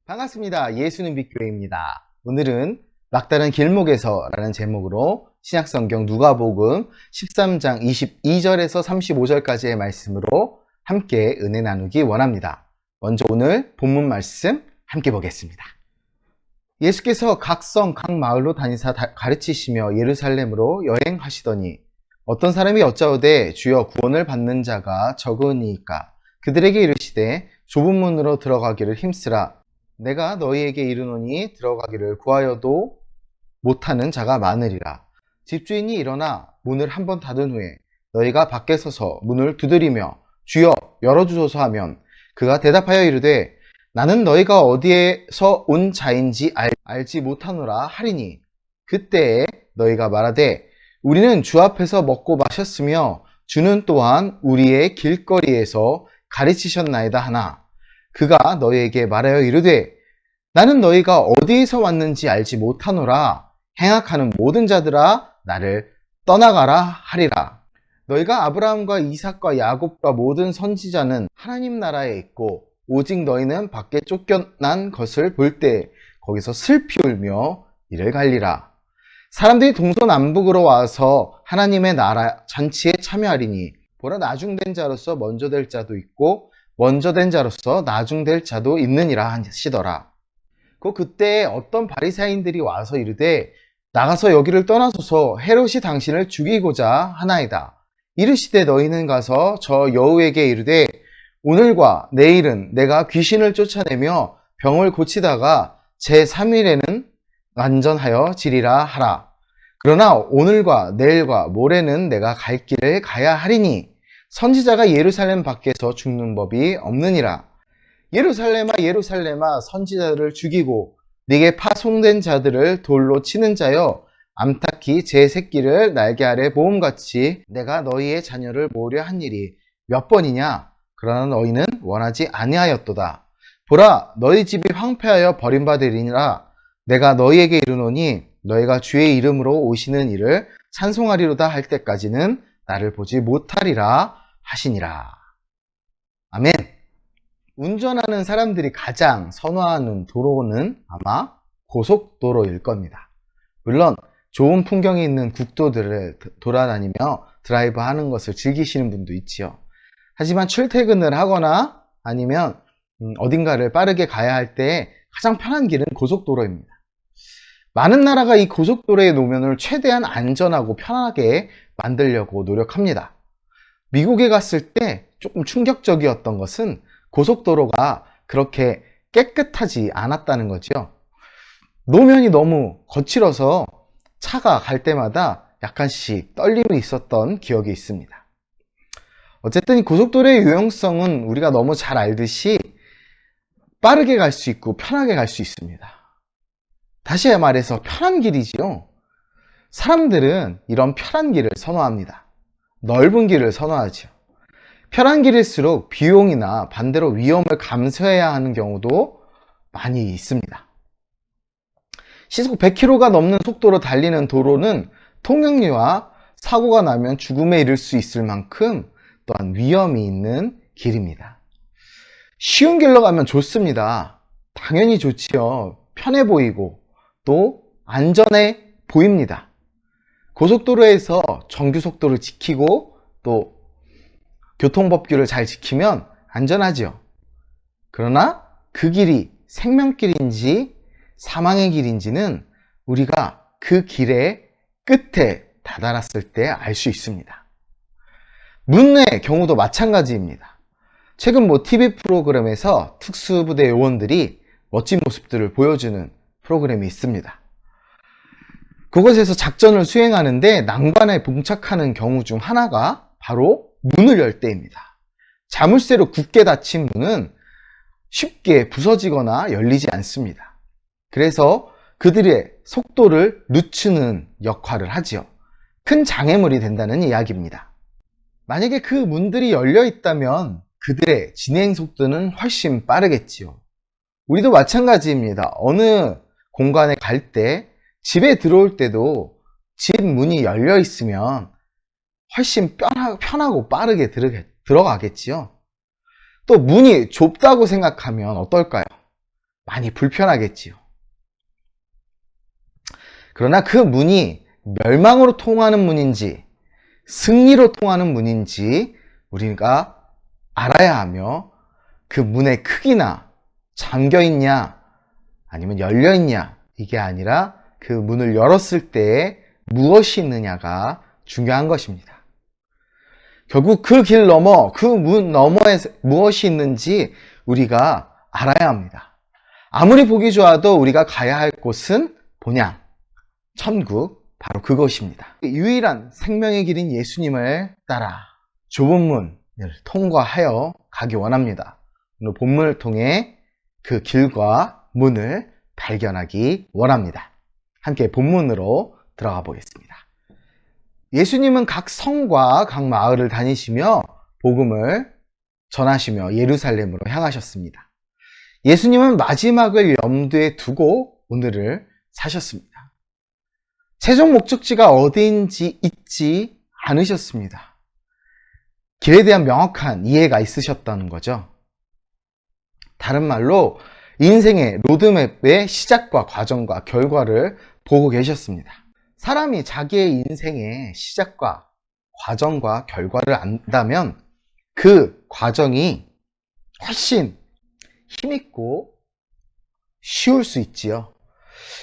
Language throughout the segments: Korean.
반갑습니다. 예수는 빛교회입니다. 오늘은 막다른 길목에서 라는 제목으로 신약성경 누가복음 13장 22절에서 35절까지의 말씀으로 함께 은혜 나누기 원합니다. 먼저 오늘 본문 말씀 함께 보겠습니다. 예수께서 각 성, 각 마을로 다니사 가르치시며 예루살렘으로 여행하시더니 어떤 사람이 여짜오되 주여 구원을 받는 자가 적으니까 그들에게 이르시되 좁은 문으로 들어가기를 힘쓰라. 내가 너희에게 이르노니 들어가기를 구하여도 못하는 자가 많으리라. 집주인이 일어나 문을 한번 닫은 후에 너희가 밖에 서서 문을 두드리며 주여 열어주소서 하면 그가 대답하여 이르되 나는 너희가 어디에서 온 자인지 알지 못하노라 하리니 그때에 너희가 말하되 우리는 주 앞에서 먹고 마셨으며 주는 또한 우리의 길거리에서 가르치셨나이다 하나 그가 너희에게 말하여 이르되 나는 너희가 어디에서 왔는지 알지 못하노라. 행악하는 모든 자들아 나를 떠나가라 하리라. 너희가 아브라함과 이삭과 야곱과 모든 선지자는 하나님 나라에 있고 오직 너희는 밖에 쫓겨난 것을 볼 때 거기서 슬피 울며 이를 갈리라. 사람들이 동서남북으로 와서 하나님의 나라 잔치에 참여하리니 보라 나중된 자로서 먼저 될 자도 있고 먼저 된 자로서 나중될 자도 있느니라 하시더라. 그때 어떤 바리새인들이 와서 이르되 나가서 여기를 떠나소서 헤롯이 당신을 죽이고자 하나이다. 이르시되 너희는 가서 저 여우에게 이르되 오늘과 내일은 내가 귀신을 쫓아내며 병을 고치다가 제3일에는 완전하여 지리라 하라. 그러나 오늘과 내일과 모레는 내가 갈 길을 가야 하리니 선지자가 예루살렘 밖에서 죽는 법이 없느니라. 예루살렘아 예루살렘아 선지자들을 죽이고 네게 파송된 자들을 돌로 치는 자여 암탉이 제 새끼를 날개 아래 모음같이 내가 너희의 자녀를 모으려 한 일이 몇 번이냐. 그러나 너희는 원하지 아니하였도다. 보라 너희 집이 황폐하여 버림받으리니라. 내가 너희에게 이르노니 너희가 주의 이름으로 오시는 이를 찬송하리로다 할 때까지는 나를 보지 못하리라 하시니라. 아멘. 운전하는 사람들이 가장 선호하는 도로는 아마 고속도로일 겁니다. 물론 좋은 풍경이 있는 국도들을 돌아다니며 드라이브 하는 것을 즐기시는 분도 있지요. 하지만 출퇴근을 하거나 아니면 어딘가를 빠르게 가야 할 때 가장 편한 길은 고속도로입니다. 많은 나라가 이 고속도로의 노면을 최대한 안전하고 편하게 만들려고 노력합니다. 미국에 갔을 때 조금 충격적이었던 것은 고속도로가 그렇게 깨끗하지 않았다는 거죠. 노면이 너무 거칠어서 차가 갈 때마다 약간씩 떨림이 있었던 기억이 있습니다. 어쨌든 이 고속도로의 유용성은 우리가 너무 잘 알듯이 빠르게 갈 수 있고 편하게 갈 수 있습니다. 다시 말해서 편한 길이지요. 사람들은 이런 편한 길을 선호합니다. 넓은 길을 선호하죠. 편한 길일수록 비용이나 반대로 위험을 감수해야 하는 경우도 많이 있습니다. 시속 100km가 넘는 속도로 달리는 도로는 통행료와 사고가 나면 죽음에 이를 수 있을 만큼 또한 위험이 있는 길입니다. 쉬운 길로 가면 좋습니다. 당연히 좋지요. 편해 보이고 또 안전해 보입니다. 고속도로에서 정규속도를 지키고 또 교통법규를 잘 지키면 안전하지요. 그러나 그 길이 생명길인지 사망의 길인지는 우리가 그 길의 끝에 다다랐을 때 알 수 있습니다. 문의 경우도 마찬가지입니다. 최근 TV 프로그램에서 특수부대 요원들이 멋진 모습들을 보여주는 프로그램이 있습니다. 그곳에서 작전을 수행하는데 난관에 봉착하는 경우 중 하나가 바로 문을 열 때입니다. 자물쇠로 굳게 닫힌 문은 쉽게 부서지거나 열리지 않습니다. 그래서 그들의 속도를 늦추는 역할을 하지요. 큰 장애물이 된다는 이야기입니다. 만약에 그 문들이 열려 있다면 그들의 진행 속도는 훨씬 빠르겠지요. 우리도 마찬가지입니다. 어느 공간에 갈 때, 집에 들어올 때도 집 문이 열려 있으면 훨씬 편하고 빠르게 들어가겠지요. 또 문이 좁다고 생각하면 어떨까요? 많이 불편하겠지요. 그러나 그 문이 멸망으로 통하는 문인지 승리로 통하는 문인지 우리가 알아야 하며, 그 문의 크기나 잠겨 있냐 아니면 열려 있냐, 이게 아니라 그 문을 열었을 때 무엇이 있느냐가 중요한 것입니다. 결국 그 길 너머, 그 문 너머에 무엇이 있는지 우리가 알아야 합니다. 아무리 보기 좋아도 우리가 가야 할 곳은 본향, 천국, 바로 그것입니다. 유일한 생명의 길인 예수님을 따라 좁은 문을 통과하여 가기 원합니다. 오늘 본문을 통해 그 길과 문을 발견하기 원합니다. 함께 본문으로 들어가 보겠습니다. 예수님은 각 성과 각 마을을 다니시며 복음을 전하시며 예루살렘으로 향하셨습니다. 예수님은 마지막을 염두에 두고 오늘을 사셨습니다. 최종 목적지가 어디인지 잊지 않으셨습니다. 길에 대한 명확한 이해가 있으셨다는 거죠. 다른 말로 인생의 로드맵의 시작과 과정과 결과를 보고 계셨습니다. 사람이 자기의 인생의 시작과 과정과 결과를 안다면 그 과정이 훨씬 힘있고 쉬울 수 있지요.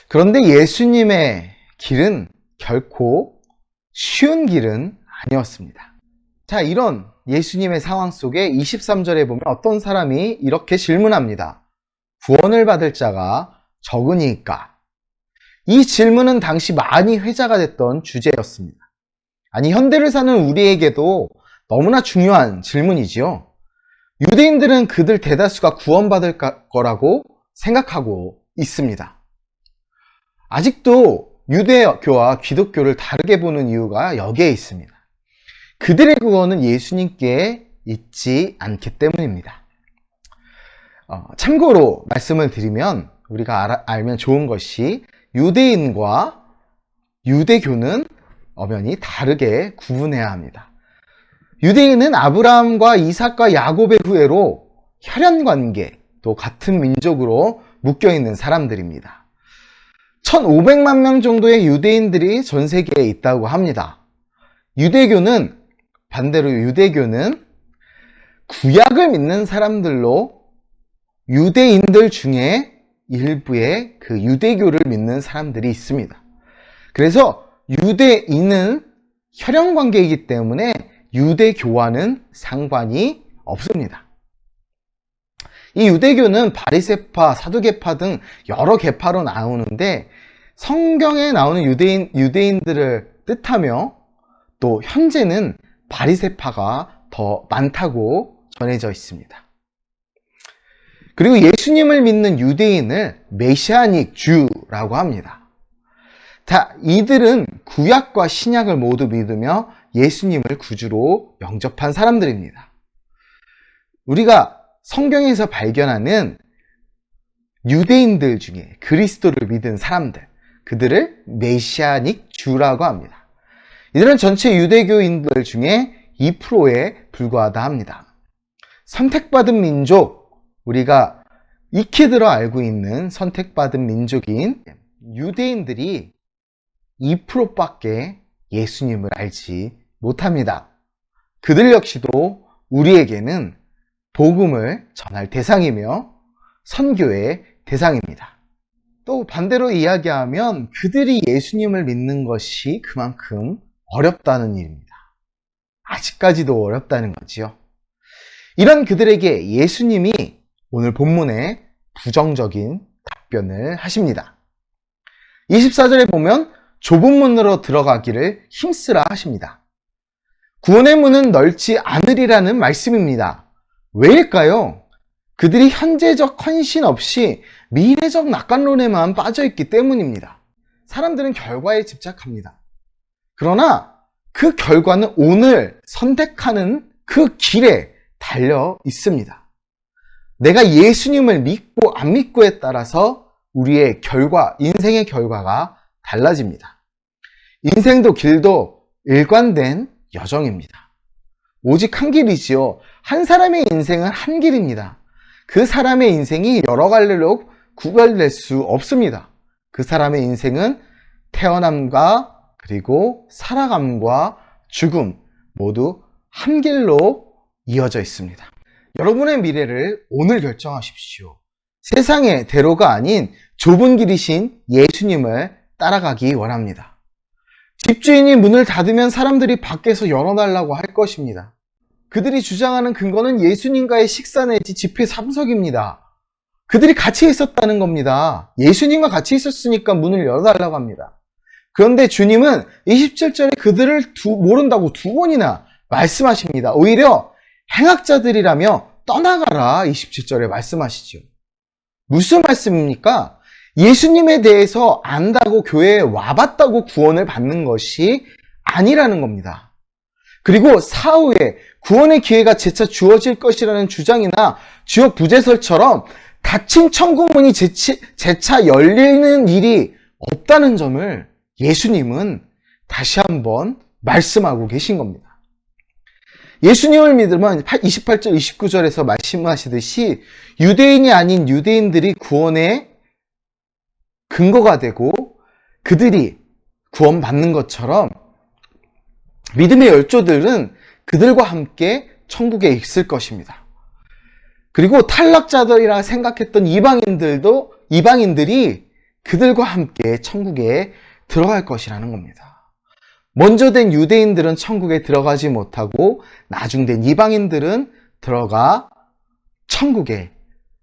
그런데 예수님의 길은 결코 쉬운 길은 아니었습니다. 자, 이런 예수님의 상황 속에 23절에 보면 어떤 사람이 이렇게 질문합니다. 구원을 받을 자가 적으니까? 이 질문은 당시 많이 회자가 됐던 주제였습니다. 아니, 현대를 사는 우리에게도 너무나 중요한 질문이지요. 유대인들은 그들 대다수가 구원받을 거라고 생각하고 있습니다. 아직도 유대교와 기독교를 다르게 보는 이유가 여기에 있습니다. 그들의 구원은 예수님께 있지 않기 때문입니다. 참고로 말씀을 드리면 우리가 알면 좋은 것이 유대인과 유대교는 엄연히 다르게 구분해야 합니다. 유대인은 아브라함과 이삭과 야곱의 후예로 혈연관계, 또 같은 민족으로 묶여있는 사람들입니다. 1500만 명 정도의 유대인들이 전 세계에 있다고 합니다. 반대로 유대교는 구약을 믿는 사람들로 유대인들 중에 일부의 그 유대교를 믿는 사람들이 있습니다. 그래서 유대인은 혈연관계이기 때문에 유대교와는 상관이 없습니다. 이 유대교는 바리새파, 사두개파 등 여러 계파로 나오는데 성경에 나오는 유대인들을 뜻하며 또 현재는 바리새파가 더 많다고 전해져 있습니다. 그리고 예수님을 믿는 유대인을 메시아닉 주라고 합니다. 자, 이들은 구약과 신약을 모두 믿으며 예수님을 구주로 영접한 사람들입니다. 우리가 성경에서 발견하는 유대인들 중에 그리스도를 믿은 사람들, 그들을 메시아닉 주라고 합니다. 이들은 전체 유대교인들 중에 2%에 불과하다 합니다. 선택받은 민족, 우리가 익히 들어 알고 있는 선택받은 민족인 유대인들이 2%밖에 예수님을 알지 못합니다. 그들 역시도 우리에게는 복음을 전할 대상이며 선교의 대상입니다. 또 반대로 이야기하면 그들이 예수님을 믿는 것이 그만큼 어렵다는 일입니다. 아직까지도 어렵다는 거지요. 이런 그들에게 예수님이 오늘 본문에 부정적인 답변을 하십니다. 24절에 보면 좁은 문으로 들어가기를 힘쓰라 하십니다. 구원의 문은 넓지 않으리라는 말씀입니다. 왜일까요? 그들이 현재적 헌신 없이 미래적 낙관론에만 빠져있기 때문입니다. 사람들은 결과에 집착합니다. 그러나 그 결과는 오늘 선택하는 그 길에 달려 있습니다. 내가 예수님을 믿고 안 믿고에 따라서 우리의 인생의 결과가 달라집니다. 인생도 길도 일관된 여정입니다. 오직 한 길이지요. 한 사람의 인생은 한 길입니다. 그 사람의 인생이 여러 갈래로 구별될 수 없습니다. 그 사람의 인생은 태어남과 그리고 살아감과 죽음 모두 한 길로 이어져 있습니다. 여러분의 미래를 오늘 결정하십시오. 세상의 대로가 아닌 좁은 길이신 예수님을 따라가기 원합니다. 집주인이 문을 닫으면 사람들이 밖에서 열어달라고 할 것입니다. 그들이 주장하는 근거는 예수님과의 식사 내지 집회 참석입니다. 그들이 같이 있었다는 겁니다. 예수님과 같이 있었으니까 문을 열어달라고 합니다. 그런데 주님은 27절에 그들을 모른다고 2번이나 말씀하십니다. 오히려 행악자들이라며 떠나가라 27절에 말씀하시죠. 무슨 말씀입니까? 예수님에 대해서 안다고 교회에 와봤다고 구원을 받는 것이 아니라는 겁니다. 그리고 사후에 구원의 기회가 재차 주어질 것이라는 주장이나 주역 부제설처럼 닫힌 천국문이 재차 열리는 일이 없다는 점을 예수님은 다시 한번 말씀하고 계신 겁니다. 예수님을 믿으면 28절, 29절에서 말씀하시듯이 유대인이 아닌 유대인들이 구원의 근거가 되고 그들이 구원받는 것처럼 믿음의 열조들은 그들과 함께 천국에 있을 것입니다. 그리고 탈락자들이라 생각했던 이방인들이 그들과 함께 천국에 들어갈 것이라는 겁니다. 먼저 된 유대인들은 천국에 들어가지 못하고 나중 된 이방인들은 들어가 천국에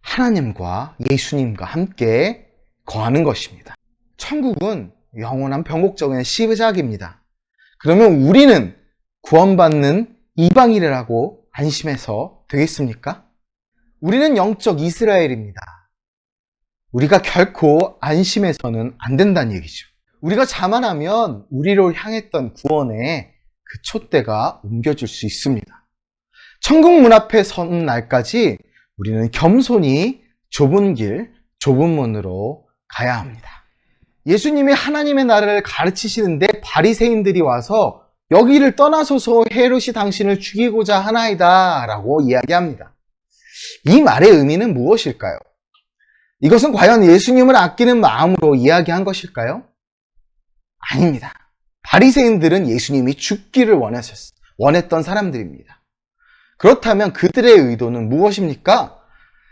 하나님과 예수님과 함께 거하는 것입니다. 천국은 영원한 병곡적인 시작입니다. 그러면 우리는 구원받는 이방인이라고 안심해서 되겠습니까? 우리는 영적 이스라엘입니다. 우리가 결코 안심해서는 안 된다는 얘기죠. 우리가 자만하면 우리로 향했던 구원의 그 촛대가 옮겨질 수 있습니다. 천국 문 앞에 선 날까지 우리는 겸손히 좁은 길, 좁은 문으로 가야 합니다. 예수님이 하나님의 나라를 가르치시는데 바리새인들이 와서 여기를 떠나소서 헤롯이 당신을 죽이고자 하나이다 라고 이야기합니다. 이 말의 의미는 무엇일까요? 이것은 과연 예수님을 아끼는 마음으로 이야기한 것일까요? 아닙니다. 바리새인들은 예수님이 죽기를 원했던 사람들입니다. 그렇다면 그들의 의도는 무엇입니까?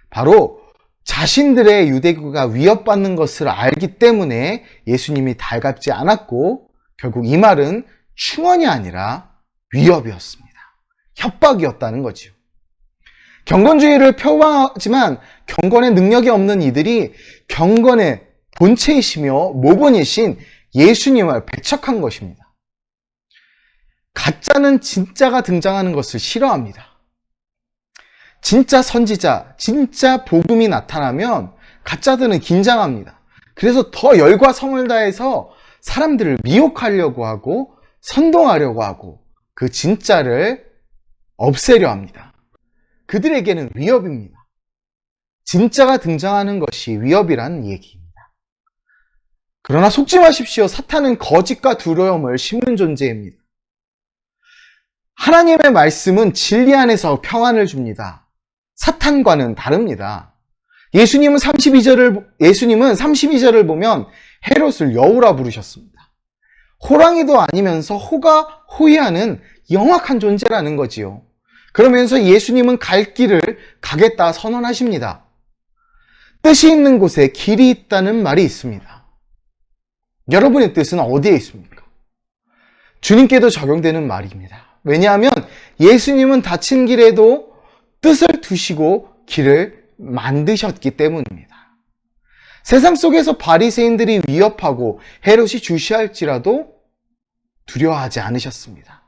바로 자신들의 유대교가 위협받는 것을 알기 때문에 예수님이 달갑지 않았고 결국 이 말은 충언이 아니라 위협이었습니다. 협박이었다는 거죠. 경건주의를 표방하지만 경건의 능력이 없는 이들이 경건의 본체이시며 모본이신 예수님을 배척한 것입니다. 가짜는 진짜가 등장하는 것을 싫어합니다. 진짜 선지자, 진짜 복음이 나타나면 가짜들은 긴장합니다. 그래서 더 열과 성을 다해서 사람들을 미혹하려고 하고 선동하려고 하고 그 진짜를 없애려 합니다. 그들에게는 위협입니다. 진짜가 등장하는 것이 위협이라는 얘기입니다. 그러나 속지 마십시오. 사탄은 거짓과 두려움을 심는 존재입니다. 하나님의 말씀은 진리 안에서 평안을 줍니다. 사탄과는 다릅니다. 예수님은 32절을 보면 헤롯을 여우라 부르셨습니다. 호랑이도 아니면서 호가 호위하는 영악한 존재라는 거지요. 그러면서 예수님은 갈 길을 가겠다 선언하십니다. 뜻이 있는 곳에 길이 있다는 말이 있습니다. 여러분의 뜻은 어디에 있습니까? 주님께도 적용되는 말입니다. 왜냐하면 예수님은 닫힌 길에도 뜻을 두시고 길을 만드셨기 때문입니다. 세상 속에서 바리새인들이 위협하고 헤롯이 주시할지라도 두려워하지 않으셨습니다.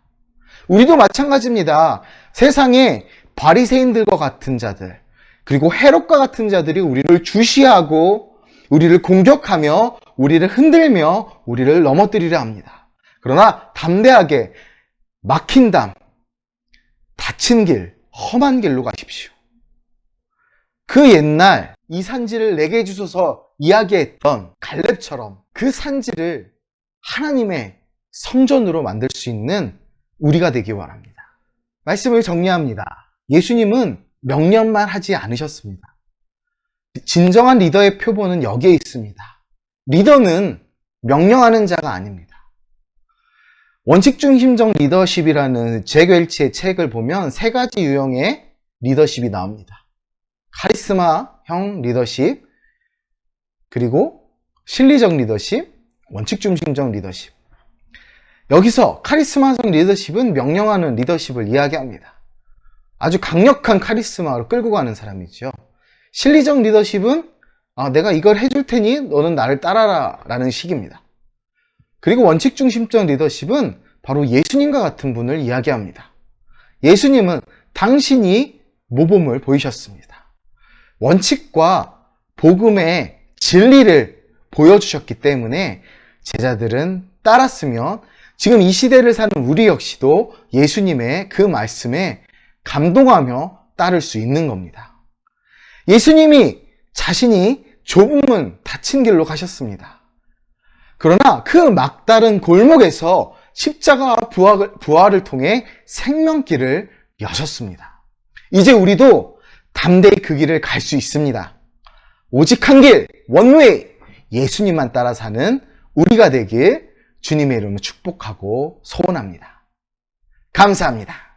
우리도 마찬가지입니다. 세상에 바리새인들과 같은 자들 그리고 헤롯과 같은 자들이 우리를 주시하고 우리를 공격하며 우리를 흔들며 우리를 넘어뜨리려 합니다. 그러나 담대하게 막힌 담, 닫힌 길, 험한 길로 가십시오. 그 옛날 이 산지를 내게 주소서 이야기했던 갈렙처럼 그 산지를 하나님의 성전으로 만들 수 있는 우리가 되기 바랍니다. 말씀을 정리합니다. 예수님은 명령만 하지 않으셨습니다. 진정한 리더의 표본은 여기에 있습니다. 리더는 명령하는 자가 아닙니다. 원칙 중심적 리더십이라는 잭 웰치의 책을 보면 세 가지 유형의 리더십이 나옵니다. 카리스마형 리더십, 그리고 실리적 리더십, 원칙 중심적 리더십. 여기서 카리스마적 리더십은 명령하는 리더십을 이야기합니다. 아주 강력한 카리스마로 끌고 가는 사람이죠. 실리적 리더십은 내가 이걸 해줄 테니 너는 나를 따라라 라는 식입니다. 그리고 원칙 중심적 리더십은 바로 예수님과 같은 분을 이야기합니다. 예수님은 당신이 모범을 보이셨습니다. 원칙과 복음의 진리를 보여주셨기 때문에 제자들은 따랐으면 지금 이 시대를 사는 우리 역시도 예수님의 그 말씀에 감동하며 따를 수 있는 겁니다. 예수님이 자신이 좁은 문, 닫힌 길로 가셨습니다. 그러나 그 막다른 골목에서 십자가 부활을 통해 생명길을 여셨습니다. 이제 우리도 담대히 그 길을 갈 수 있습니다. 오직 한 길, 원웨이, 예수님만 따라 사는 우리가 되길 주님의 이름으로 축복하고 소원합니다. 감사합니다.